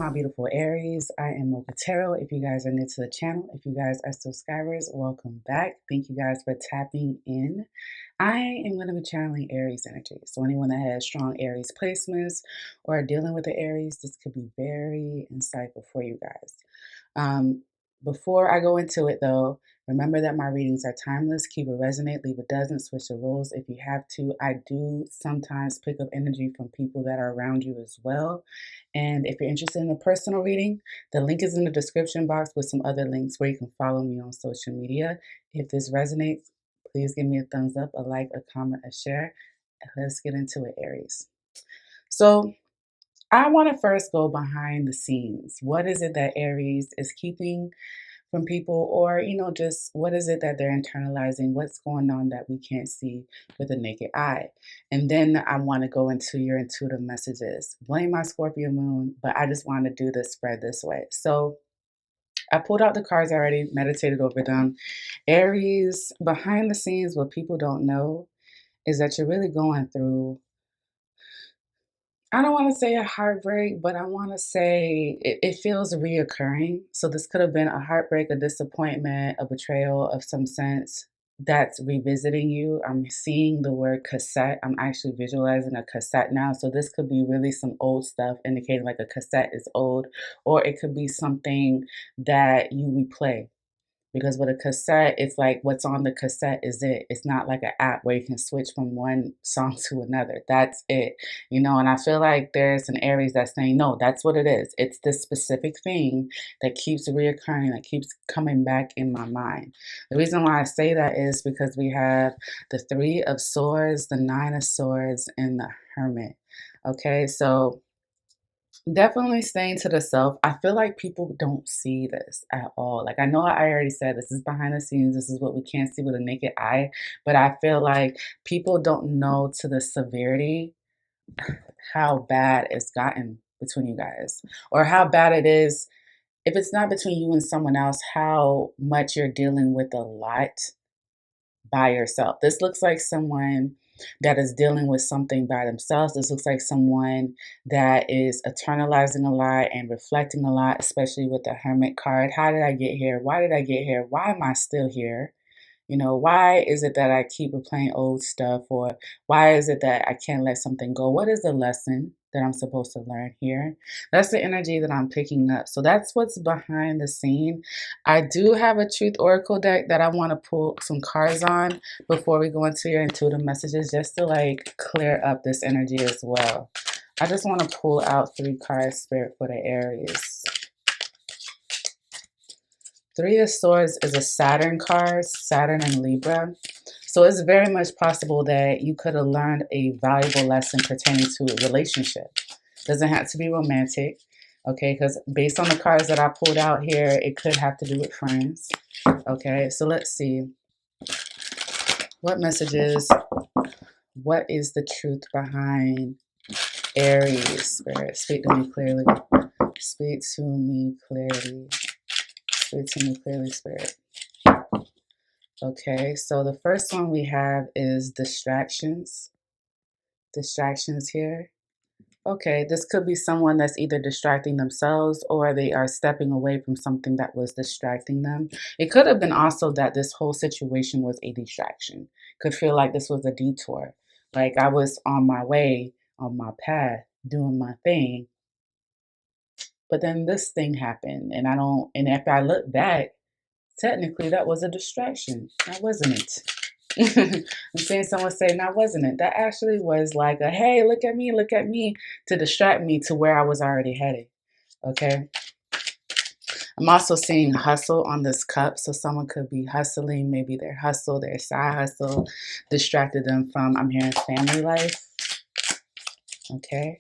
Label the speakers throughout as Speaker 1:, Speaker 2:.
Speaker 1: my beautiful Aries. I am Mocchaa. If you guys are new to the channel, if you guys are subscribers, welcome back. Thank you guys for tapping in. I am going to be channeling Aries energy. So anyone that has strong Aries placements or are dealing with the Aries, this could be very insightful for you guys. Before I go into it though, remember that my readings are timeless. Keep it resonate, leave it doesn't, switch the rules if you have to. I do sometimes pick up energy from people that are around you as well. And if you're interested in a personal reading, the link is in the description box with some other links where you can follow me on social media. If this resonates, please give me a thumbs up, a like, a comment, a share. Let's get into it, Aries. So I want to first go behind the scenes. What is it that Aries is keeping from people, or just what is it that they're internalizing? What's going on that we can't see with the naked eye? And then I want to go into your intuitive messages. Blame my Scorpio moon, but I just want to do this spread this way. So I pulled out the cards already, meditated over them. Aries, behind the scenes, what people don't know is that you're really going through, I don't want to say a heartbreak, but I want to say it feels reoccurring. So this could have been a heartbreak, a disappointment, a betrayal of some sense that's revisiting you. I'm seeing the word cassette. I'm actually visualizing a cassette now. So this could be really some old stuff, indicating like a cassette is old, or it could be something that you replay. Because with a cassette, it's like what's on the cassette is it. It's not like an app where you can switch from one song to another. That's it. And I feel like there's an Aries that's saying, no, that's what it is. It's this specific thing that keeps reoccurring, that keeps coming back in my mind. The reason why I say that is because we have the Three of Swords, the Nine of Swords, and the Hermit. Okay, so definitely staying to the self. I feel like people don't see this at all. Like I know I already said this is behind the scenes. This is what we can't see with a naked eye. But I feel like people don't know to the severity how bad it's gotten between you guys. Or how bad it is, if it's not between you and someone else, how much you're dealing with a lot by yourself. This looks like someone that is dealing with something by themselves. This looks like someone that is eternalizing a lot and reflecting a lot, especially with the Hermit card. How did I get here? Why did I get here? Why am I still here? Why is it that I keep replaying old stuff? Or why is it that I can't let something go? What is the lesson that I'm supposed to learn here? That's the energy that I'm picking up. So that's what's behind the scene. I do have a Truth Oracle deck that I want to pull some cards on before we go into your intuitive messages, just to like clear up this energy as well. I just want to pull out 3 cards, Spirit, for the Aries. Three of Swords is a Saturn card, Saturn and Libra. So it's very much possible that you could have learned a valuable lesson pertaining to a relationship. Doesn't have to be romantic, okay? Because based on the cards that I pulled out here, it could have to do with friends, okay? So let's see. What messages, what is the truth behind Aries, Spirit? Speak to me clearly. Speak to me clearly. Speak to me clearly, Spirit. Okay, so the first one we have is distractions. Distractions here. Okay, this could be someone that's either distracting themselves or they are stepping away from something that was distracting them. It could have been also that this whole situation was a distraction. Could feel like this was a detour. Like I was on my way, on my path, doing my thing. But then this thing happened and and if I look back, technically that was a distraction. Now wasn't it? I'm seeing someone say, now wasn't it? That actually was like a, hey, look at me, to distract me to where I was already headed. Okay. I'm also seeing hustle on this cup. So someone could be hustling, maybe their hustle, their side hustle, distracted them from, I'm hearing family life. Okay.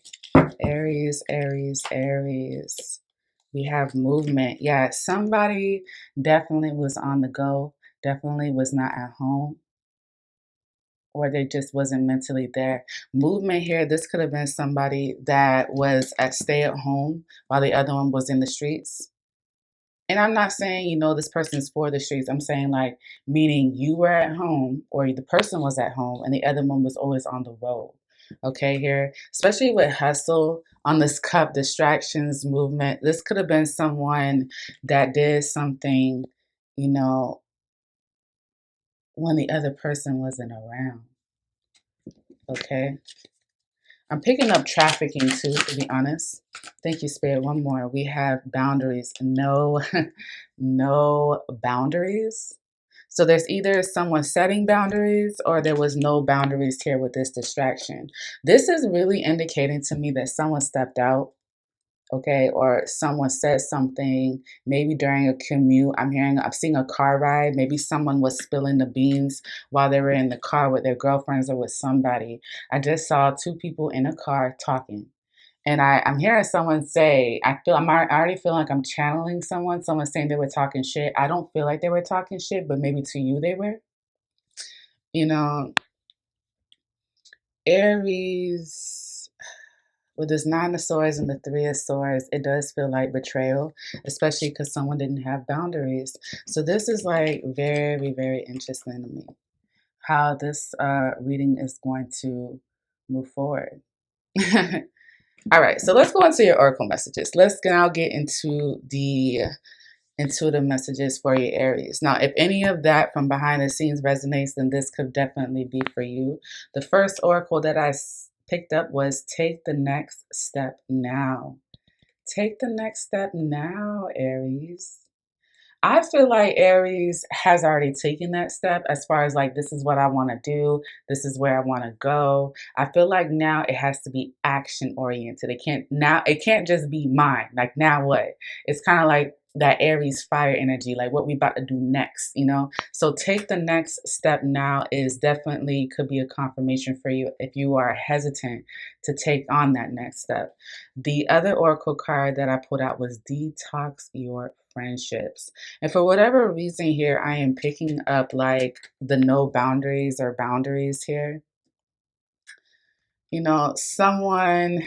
Speaker 1: Aries, Aries, Aries. We have movement. Yeah, somebody definitely was on the go, definitely was not at home, or they just wasn't mentally there. Movement here, this could have been somebody that was at stay at home while the other one was in the streets. And I'm not saying, this person is for the streets. I'm saying like, meaning you were at home or the person was at home and the other one was always on the road. Okay, here, especially with hustle on this cup, distractions, movement. This could have been someone that did something, you know, when the other person wasn't around. Okay. I'm picking up trafficking too, to be honest. Thank you, Spirit. One more. We have boundaries. No, no boundaries. So there's either someone setting boundaries or there was no boundaries here with this distraction. This is really indicating to me that someone stepped out, okay, or someone said something maybe during a commute. I'm seeing a car ride. Maybe someone was spilling the beans while they were in the car with their girlfriends or with somebody. I just saw two people in a car talking. And I'm hearing someone say, I already feel like I'm channeling someone saying they were talking shit. I don't feel like they were talking shit, but maybe to you they were. You know, Aries, with this Nine of Swords and the Three of Swords, it does feel like betrayal, especially because someone didn't have boundaries. So this is like very, very interesting to me, how this reading is going to move forward. All right, so let's go into your oracle messages. Let's now get into the intuitive messages for your Aries. Now, if any of that from behind the scenes resonates, then this could definitely be for you. The first oracle that I picked up was take the next step now. Take the next step now, Aries. I feel like Aries has already taken that step as far as like, this is what I want to do. This is where I want to go. I feel like now it has to be action oriented. It can't just be mine. Like now what? It's kind of like that Aries fire energy, like what we about to do next, you know? So take the next step now is definitely could be a confirmation for you if you are hesitant to take on that next step. The other oracle card that I pulled out was detox your friendships. And for whatever reason here, I am picking up like the no boundaries or boundaries here. You know, someone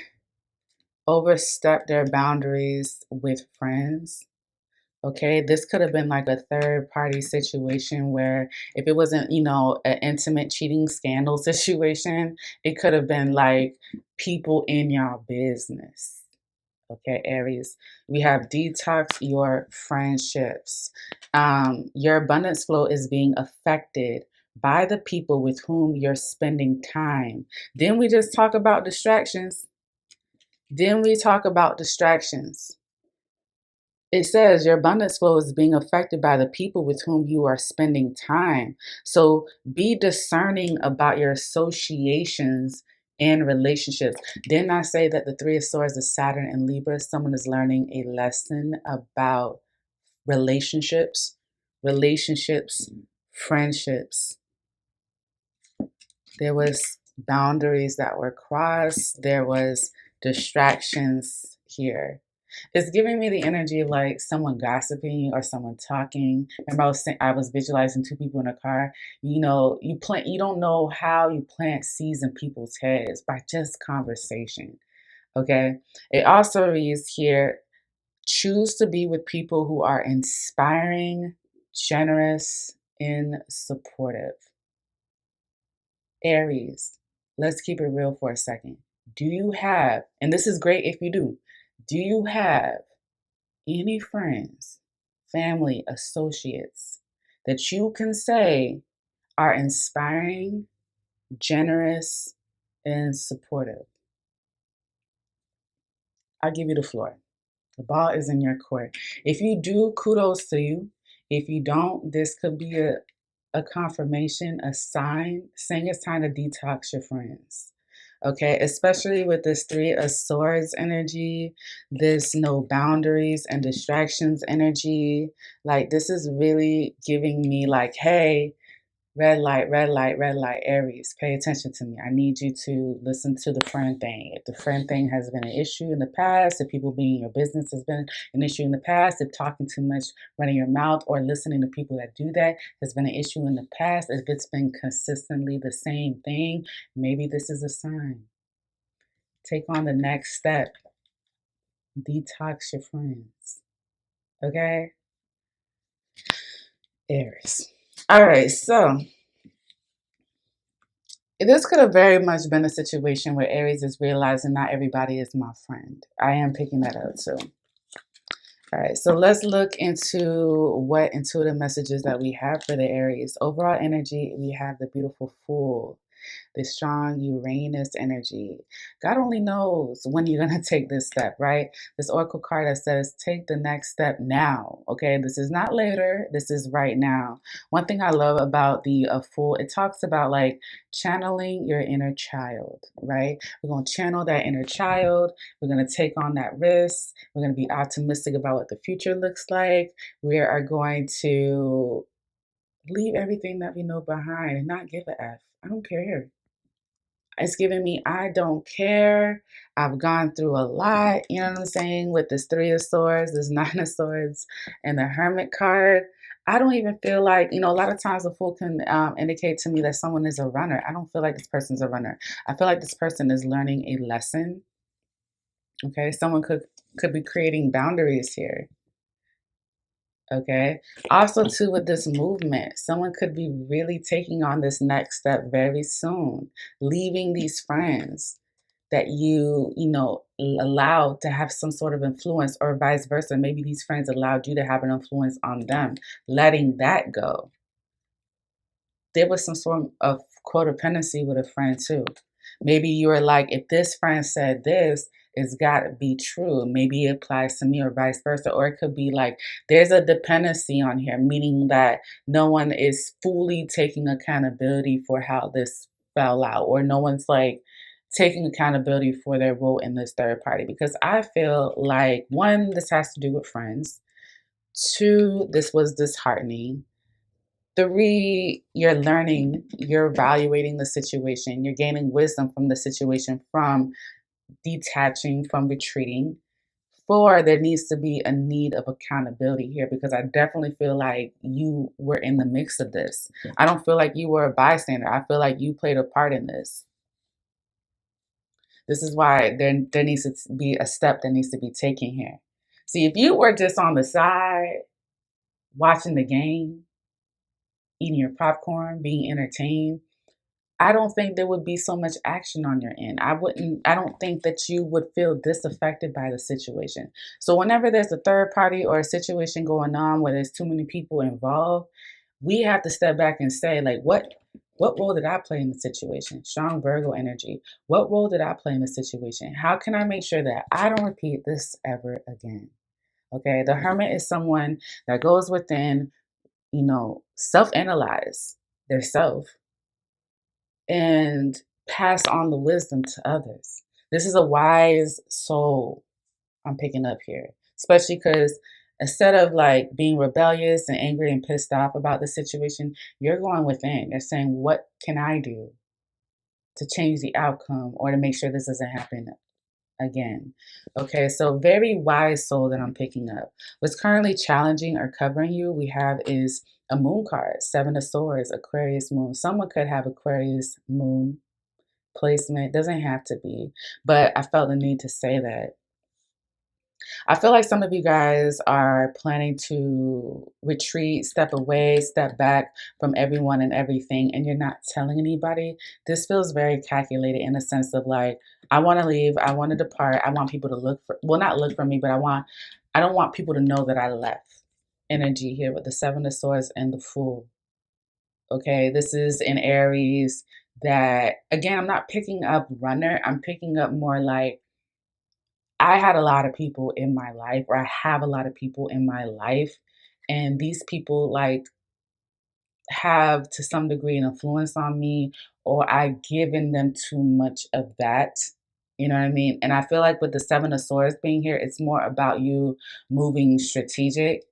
Speaker 1: overstepped their boundaries with friends. Okay, this could have been like a third party situation where if it wasn't, you know, an intimate cheating scandal situation, it could have been like people in your business. Okay, Aries, we have detox your friendships. Your abundance flow is being affected by the people with whom you're spending time. Then we just talk about distractions. Then we talk about distractions. It says your abundance flow is being affected by the people with whom you are spending time. So be discerning about your associations and relationships. Didn't I say that the Three of Swords is Saturn and Libra? Someone is learning a lesson about relationships, friendships. There was boundaries that were crossed. There was distractions here. It's giving me the energy of like someone gossiping or someone talking. Remember, I was visualizing two people in a car. You know, you don't know how you plant seeds in people's heads by just conversation. Okay. It also reads here, choose to be with people who are inspiring, generous, and supportive. Aries, let's keep it real for a second. Do you have, and this is great if you do you have any friends, family, associates that you can say are inspiring, generous, and supportive? I'll give you the floor. The ball is in your court. If you do, kudos to you. If you don't, this could be a confirmation, a sign saying it's time to detox your friends. Okay, especially with this Three of Swords energy, this no boundaries and distractions energy. Like, this is really giving me, like, hey, red light, red light, Aries, pay attention to me. I need you to listen to the friend thing. If the friend thing has been an issue in the past, if people being in your business has been an issue in the past, if talking too much, running your mouth, or listening to people that do that has been an issue in the past, if it's been consistently the same thing, maybe this is a sign. Take on the next step. Detox your friends. Okay? Aries. All right, so This could have very much been a situation where Aries is realizing not everybody is my friend. I am picking that up too. All right, so let's look into what intuitive messages that we have for the Aries. Overall energy, we have the beautiful Fool, the strong Uranus energy. God only knows when you're going to take this step, right? This oracle card that says, take the next step now. Okay, this is not later, this is right now. One thing I love about the Fool, it talks about like channeling your inner child, right? We're going to channel that inner child. We're going to take on that risk. We're going to be optimistic about what the future looks like. We are going to leave everything that we know behind and not give a F. I don't care. It's giving me, I don't care. I've gone through a lot, you know what I'm saying? With this Three of Swords, this Nine of Swords, and the Hermit card. I don't even feel like, you know, a lot of times the Fool can indicate to me that someone is a runner. I don't feel like this person's a runner. I feel like this person is learning a lesson. Okay, someone could be creating boundaries here. Okay. Also, too, with this movement, someone could be really taking on this next step very soon, leaving these friends that you know, allowed to have some sort of influence, or vice versa. Maybe these friends allowed you to have an influence on them, letting that go. There was some sort of codependency with a friend too. Maybe you were like, if this friend said this, it's got to be true. Maybe it applies to me or vice versa. Or it could be like, there's a dependency on here, meaning that no one is fully taking accountability for how this fell out, or no one's like taking accountability for their role in this third party. Because I feel like, one, this has to do with friends. Two, this was disheartening. Three, you're learning, you're evaluating the situation, you're gaining wisdom from the situation, from detaching, from retreating. Four, there needs to be a need of accountability here, because I definitely feel like you were in the mix of this. I don't feel like you were a bystander. I feel like you played a part in this. This is why there needs to be a step that needs to be taken here. See, if you were just on the side watching the game, eating your popcorn, being entertained, I don't think there would be so much action on your end. I don't think that you would feel disaffected by the situation. So whenever there's a third party or a situation going on where there's too many people involved, we have to step back and say, like, what role did I play in the situation? Strong Virgo energy. What role did I play in the situation? How can I make sure that I don't repeat this ever again? Okay. The Hermit is someone that goes within, you know, self-analyze their self and pass on the wisdom to others. This is a wise soul I'm picking up here, especially because instead of like being rebellious and angry and pissed off about the situation, you're going within. You're saying, what can I do to change the outcome or to make sure this doesn't happen again? Okay, so very wise soul that I'm picking up. What's currently challenging or covering you, we have is a moon card, Seven of Swords, Aquarius moon. Someone could have Aquarius moon placement. Doesn't have to be, but I felt the need to say that. I feel like some of you guys are planning to retreat, step away, step back from everyone and everything, and you're not telling anybody. This feels very calculated in a sense of like, I want to leave, I want to depart, I want people to look for, well, not look for me, but I don't want people to know that I left. Energy here with the Seven of Swords and the Fool. Okay, this is in Aries that, again, I'm not picking up runner, I'm picking up more like, I had a lot of people in my life, or I have a lot of people in my life, and these people like have to some degree an influence on me, or I've given them too much of that. You know what I mean? And I feel like with the Seven of Swords being here, it's more about you moving strategic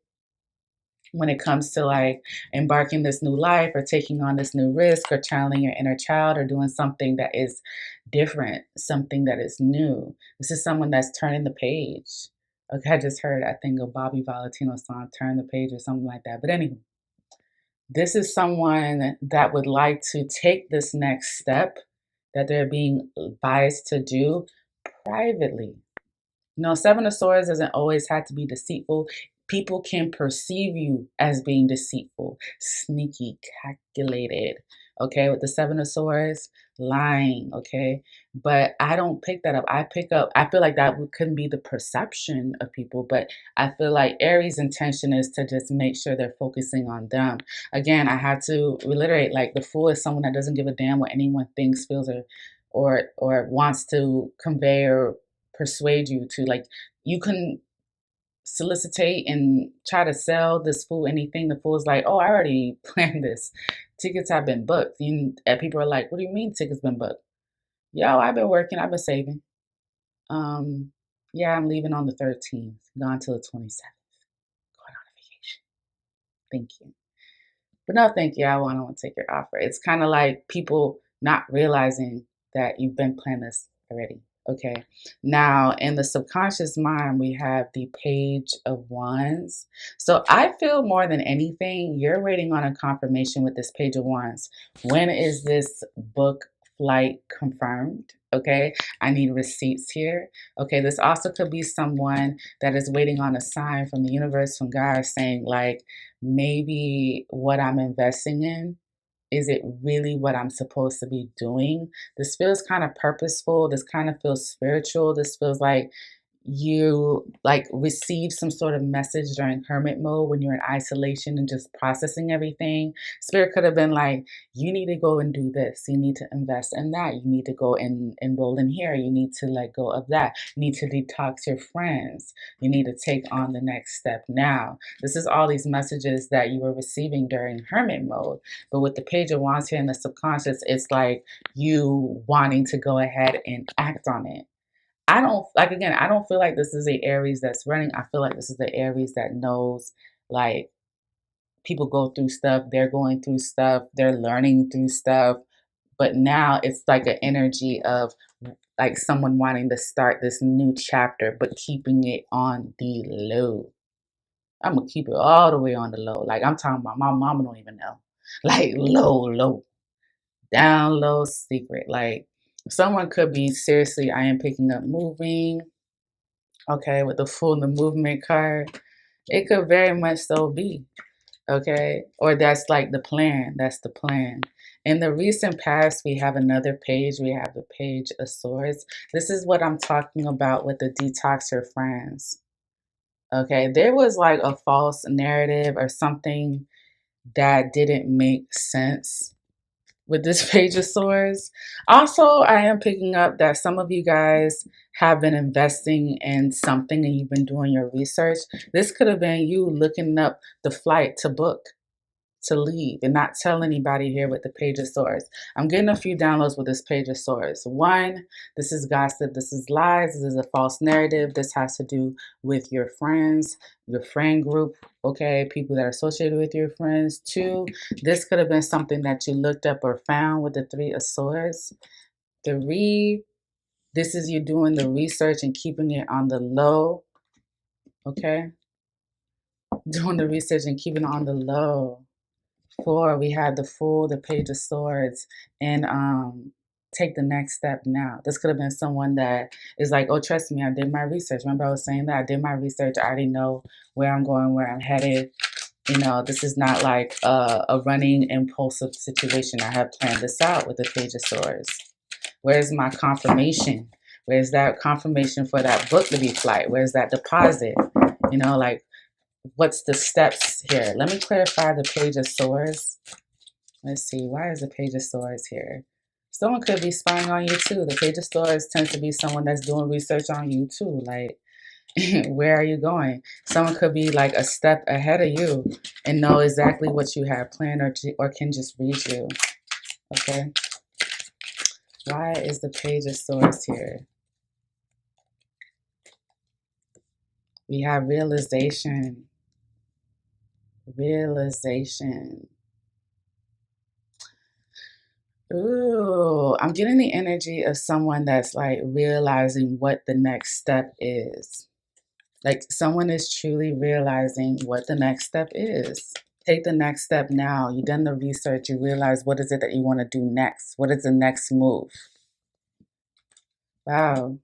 Speaker 1: when it comes to like embarking this new life or taking on this new risk or channeling your inner child or doing something that is different, something that is new. This is someone that's turning the page. Okay, I just heard, I think, a Bobby Valentino song, Turn the Page or something like that. But anyway, this is someone that would like to take this next step that they're being advised to do privately. No, Seven of Swords doesn't always have to be deceitful. People can perceive you as being deceitful, sneaky, calculated. Okay, with the Seven of Swords, lying. Okay, but I don't pick that up. I feel like that couldn't be the perception of people, but I feel like Aries' intention is to just make sure they're focusing on them. Again, I had to reiterate, like, the Fool is someone that doesn't give a damn what anyone thinks, feels, or wants to convey or persuade you to. Like, you can solicitate and try to sell this fool anything. The fool's like, oh, I already planned this. Tickets have been booked. And people are like, what do you mean tickets been booked? Yo, I've been working, I've been saving. Yeah, I'm leaving on the 13th, gone till the 27th, going on a vacation. Thank you. But no, thank you. I don't want to take your offer. It's kind of like people not realizing that you've been planning this already. Okay. Now, in the subconscious mind, we have the Page of Wands. So I feel more than anything, you're waiting on a confirmation with this Page of Wands. When is this book flight confirmed? Okay. I need receipts here. Okay. This also could be someone that is waiting on a sign from the universe, from God, saying, like, maybe what I'm investing in, is it really what I'm supposed to be doing? This feels kind of purposeful. This kind of feels spiritual. This feels like you like receive some sort of message during hermit mode when you're in isolation and just processing everything. Spirit could have been like, you need to go and do this, you need to invest in that, you need to go and enroll in here, you need to let go of that, you need to detox your friends, you need to take on the next step now. This is all these messages that you were receiving during hermit mode. But with the Page of Wands here in the subconscious, it's like you wanting to go ahead and act on it. I don't like, again, I don't feel like this is a Aries that's running. I feel like this is the Aries that knows, like, people go through stuff, they're going through stuff, they're learning through stuff. But now it's like an energy of like someone wanting to start this new chapter, but keeping it on the low. I'm gonna keep it all the way on the low. Like, I'm talking about my mama don't even know. Like, low, low, down low, secret. Like, someone could be, seriously, I am picking up moving. Okay, with the Fool in the movement card. It could very much so be. Okay, or that's like the plan. That's the plan. In the recent past, we have another page. We have the Page of Swords. This is what I'm talking about with the detox your friends. Okay, there was like a false narrative or something that didn't make sense with this Page of Swords. Also, I am picking up that some of you guys have been investing in something and you've been doing your research. This could have been you looking up the flight to book, to leave, and not tell anybody here with the Page of Swords. I'm getting a few downloads with this Page of Swords. One, this is gossip, this is lies, this is a false narrative. This has to do with your friends, your friend group, okay, people that are associated with your friends. Two, this could have been something that you looked up or found with the Three of Swords. Three, this is you doing the research and keeping it on the low, okay? Doing the research and keeping it on the low. Four, we had the Fool, the Page of Swords, and take the next step now. This could have been someone that is like, oh, trust me, I did my research. Remember I was saying that? I did my research. I already know where I'm going, where I'm headed. You know, this is not like a running impulsive situation. I have planned this out with the Page of Swords. Where's my confirmation? Where's that confirmation for that book to be flight? Where's that deposit? You know, like, what's the steps here? Let me clarify the Page of Swords. Let's see, why is the Page of Swords here? Someone could be spying on you too. The Page of Swords tends to be someone that's doing research on you too. Like, where are you going? Someone could be like a step ahead of you and know exactly what you have planned, or can just read you. Okay. Why is the Page of Swords here? We have realization. Realization. Ooh, I'm getting the energy of someone that's like realizing what the next step is. Like, someone is truly realizing what the next step is. Take the next step now. You've done the research. You realize what is it that you want to do next? What is the next move? Wow.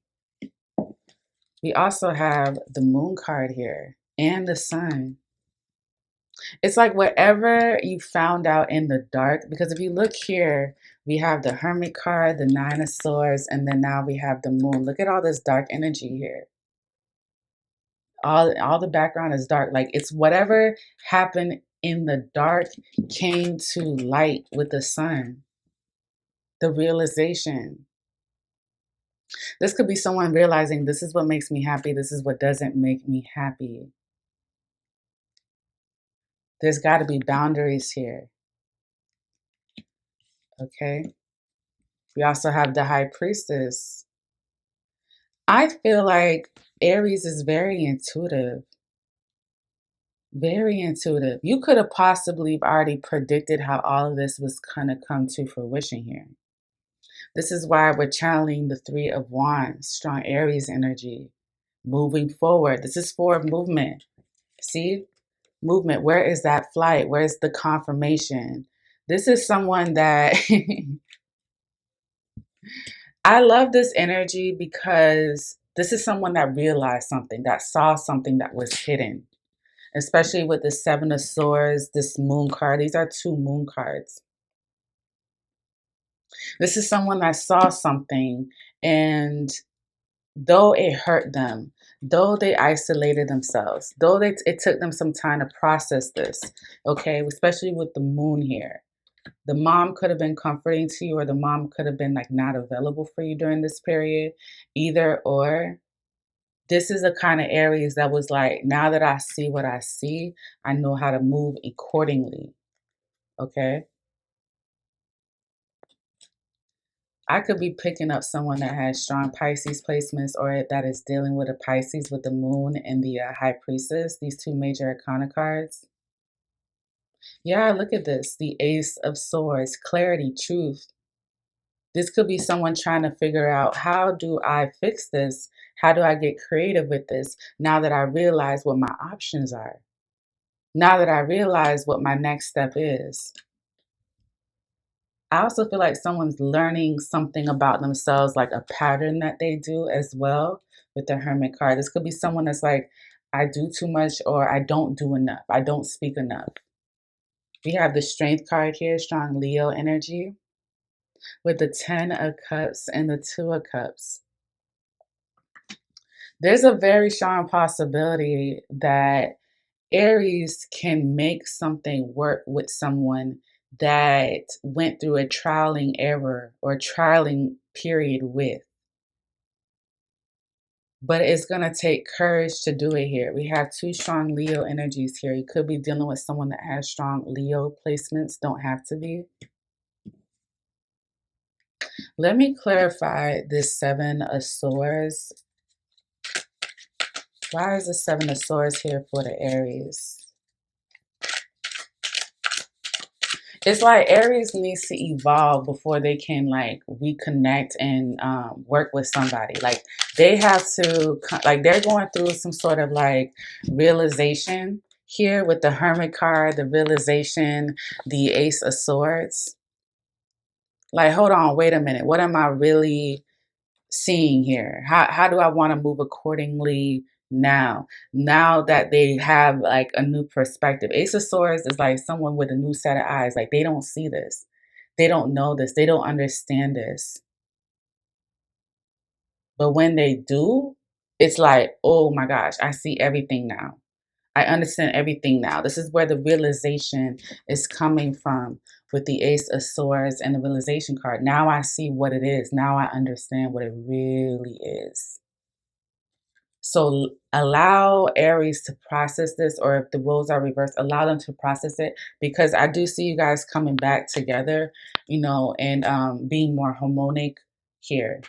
Speaker 1: We also have the Moon card here and the Sun. It's like whatever you found out in the dark, because if you look here, we have the Hermit card, the Nine of Swords, and then now we have the Moon. Look at all this dark energy here. All the background is dark. Like it's whatever happened in the dark came to light with the sun. The realization. This could be someone realizing this is what makes me happy. This is what doesn't make me happy. There's got to be boundaries here. Okay. We also have the High Priestess. I feel like Aries is very intuitive. Very intuitive. You could have possibly already predicted how all of this was going to come to fruition here. This is why we're channeling the Three of Wands, strong Aries energy, moving forward. This is for movement. See? Movement. Where is that flight? Where's the confirmation? This is someone that I love this energy because this is someone that realized something, that saw something that was hidden, especially with the Seven of Swords, this Moon card. These are two Moon cards. This is someone that saw something, and though it hurt them, though they isolated themselves, though it took them some time to process this, okay, especially with the Moon here. The mom could have been comforting to you, or the mom could have been like not available for you during this period, either or. This is the kind of Aries that was like, now that I see what I see, I know how to move accordingly. Okay. I could be picking up someone that has strong Pisces placements, or that is dealing with a Pisces with the Moon and the High Priestess, these two major arcana cards. Yeah, look at this. The Ace of Swords, clarity, truth. This could be someone trying to figure out, how do I fix this? How do I get creative with this now that I realize what my options are? Now that I realize what my next step is. I also feel like someone's learning something about themselves, like a pattern that they do as well with the Hermit card. This could be someone that's like, I do too much, or I don't do enough. I don't speak enough. We have the Strength card here, strong Leo energy, with the 10 of Cups and the 2 of Cups. There's a very strong possibility that Aries can make something work with someone that went through a trialing error or trialing period with. But it's going to take courage to do it here. We have two strong Leo energies here. You could be dealing with someone that has strong Leo placements. Don't have to be. Let me clarify this Seven of Swords. Why is the Seven of Swords here for the Aries? It's like Aries needs to evolve before they can like reconnect and work with somebody. Like they have to, like they're going through some sort of like realization here with the Hermit card, the realization, the Ace of Swords. Like, hold on, wait a minute. What am I really seeing here? How do I want to move accordingly now that they have like a new perspective? Ace of Swords is like someone with a new set of eyes. Like they don't see this, they don't know this, they don't understand this, but when they do, it's like, oh my gosh, I see everything now. I understand everything now. This is where the realization is coming from with the Ace of Swords and the realization card. Now I see what it is. Now I understand what it really is. So allow Aries to process this, or if the roles are reversed, allow them to process it, because I do see you guys coming back together, you know, and being more harmonic here.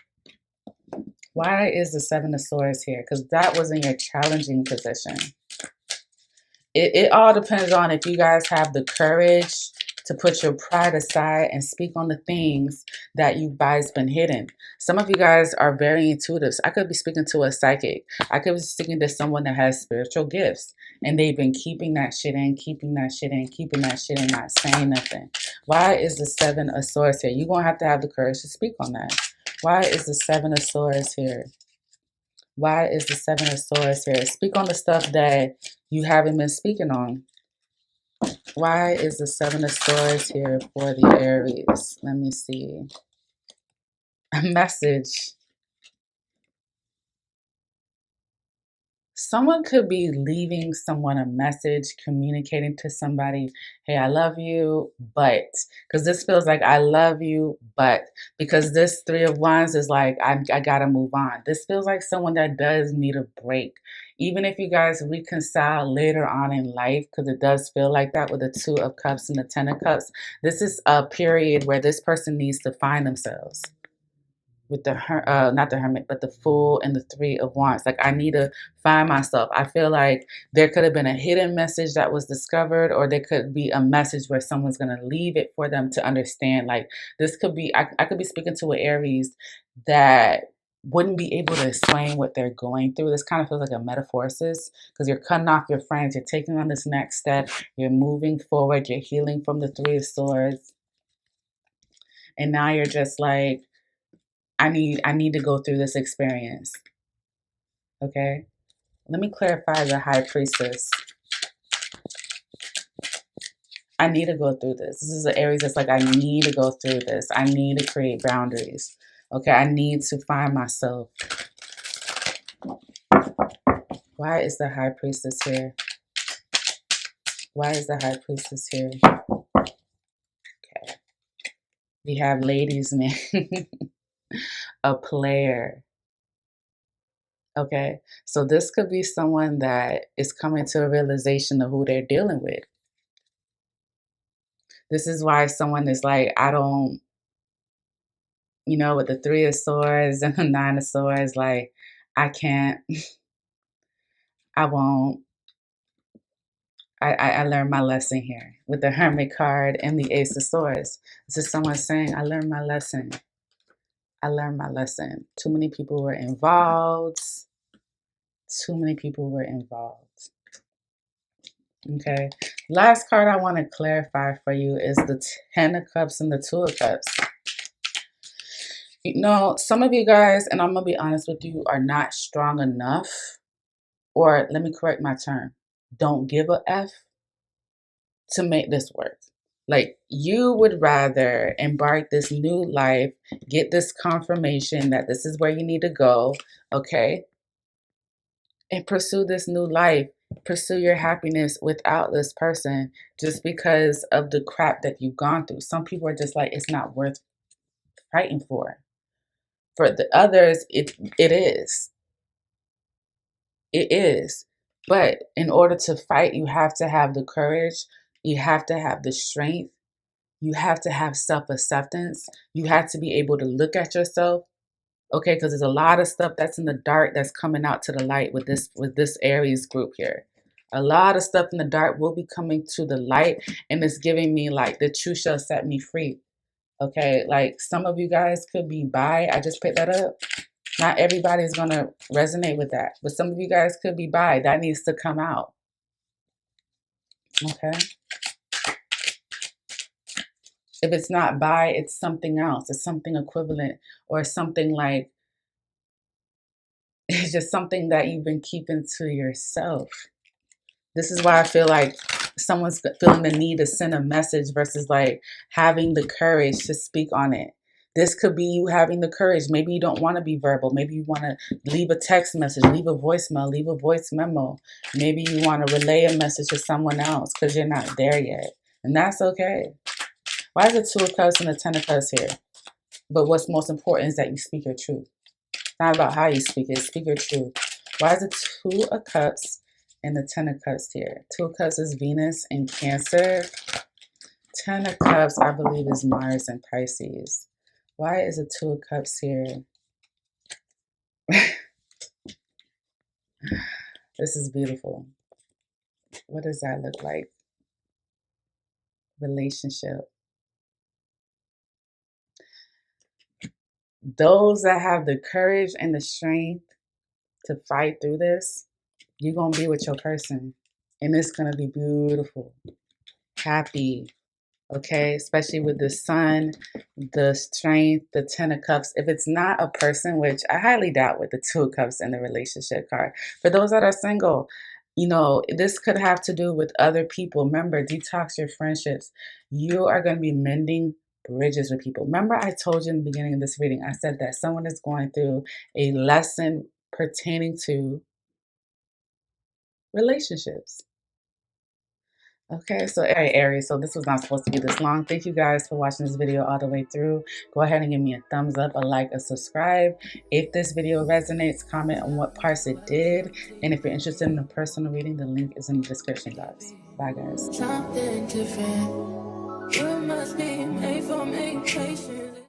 Speaker 1: Why is the Seven of Swords here? Because that was in your challenging position. It all depends on if you guys have the courage to put your pride aside and speak on the things that you guys been hidden. Some of you guys are very intuitive. I could be speaking to a psychic. I could be speaking to someone that has spiritual gifts, and they've been keeping that shit in, keeping that shit in, keeping that shit in, not saying nothing. Why is the Seven of Swords here? You're going to have the courage to speak on that. Why is the Seven of Swords here? Why is the Seven of Swords here? Speak on the stuff that you haven't been speaking on. Why is the Seven of Swords here for the Aries? Let me see. A message. Someone could be leaving someone a message, communicating to somebody, hey, I love you, but, because this feels like I love you, but, because this Three of Wands is like, I gotta move on. This feels like someone that does need a break. Even if you guys reconcile later on in life, because it does feel like that with the Two of Cups and the Ten of Cups, this is a period where this person needs to find themselves. With the not the Hermit, but the Fool and the Three of Wands. Like, I need to find myself. I feel like there could have been a hidden message that was discovered, or there could be a message where someone's going to leave it for them to understand. Like, this could be, I could be speaking to an Aries that wouldn't be able to explain what they're going through. This kind of feels like a metaphorosis, because you're cutting off your friends, you're taking on this next step, you're moving forward, you're healing from the Three of Swords, and now you're just like, I need to go through this experience. Okay? Let me clarify the High Priestess. I need to go through this. This is the Aries that's like, I need to go through this. I need to create boundaries. Okay, I need to find myself. Why is the High Priestess here? Why is the High Priestess here? Okay. We have Ladies Man. A player. Okay, so this could be someone that is coming to a realization of who they're dealing with. This is why someone is like, I don't, with the Three of Swords and the Nine of Swords, like, I can't, I won't. I learned my lesson here with the Hermit card and the Ace of Swords. This is someone saying, I learned my lesson. I learned my lesson. Too many people were involved. Too many people were involved. Okay. Last card I want to clarify for you is the Ten of Cups and the Two of Cups. Some of you guys, and I'm going to be honest with you, are not strong enough, or let me correct my term, don't give a F to make this work. Like, you would rather embark this new life, get this confirmation that this is where you need to go, okay? And pursue this new life, pursue your happiness without this person just because of the crap that you've gone through. Some people are just like, it's not worth fighting for. For the others, it is. It is. But in order to fight, you have to have the courage. You have to have the strength. You have to have self-acceptance. You have to be able to look at yourself. Okay, because there's a lot of stuff that's in the dark that's coming out to the light with this Aries group here. A lot of stuff in the dark will be coming to the light, and it's giving me like, the truth shall set me free. Okay, like, some of you guys could be bi. I just picked that up. Not everybody's going to resonate with that, but some of you guys could be bi. That needs to come out. Okay. If it's not bi, it's something else. It's something equivalent, or something like, it's just something that you've been keeping to yourself. This is why I feel like someone's feeling the need to send a message versus like having the courage to speak on it. This could be you having the courage. Maybe you don't want to be verbal. Maybe you want to leave a text message, leave a voicemail, leave a voice memo. Maybe you want to relay a message to someone else because you're not there yet. And that's okay. Why is the Two of Cups and the Ten of Cups here? But what's most important is that you speak your truth. It's not about how you speak it. Speak your truth. Why is the Two of Cups and the Ten of Cups here? Two of Cups is Venus and Cancer. Ten of Cups, I believe, is Mars and Pisces. Why is the Two of Cups here? This is beautiful. What does that look like? Relationship. Those that have the courage and the strength to fight through this, you're going to be with your person. And it's going to be beautiful. Happy. Okay, especially with the Sun, the strength, the Ten of Cups. If it's not a person, which I highly doubt with the Two of Cups and the relationship card. For those that are single, You know, this could have to do with other people. Remember, detox your friendships. You are going to be mending bridges with people. Remember, I told you in the beginning of this reading, I said that someone is going through a lesson pertaining to relationships. Okay, so all right, Aries, so this was not supposed to be this long. Thank you guys for watching this video all the way through. Go ahead and give me a thumbs up, a like, a subscribe. If this video resonates, comment on what parts it did. And if you're interested in a personal reading, the link is in the description, guys. Bye, guys.
Speaker 2: Something different. You must be made for me, patience.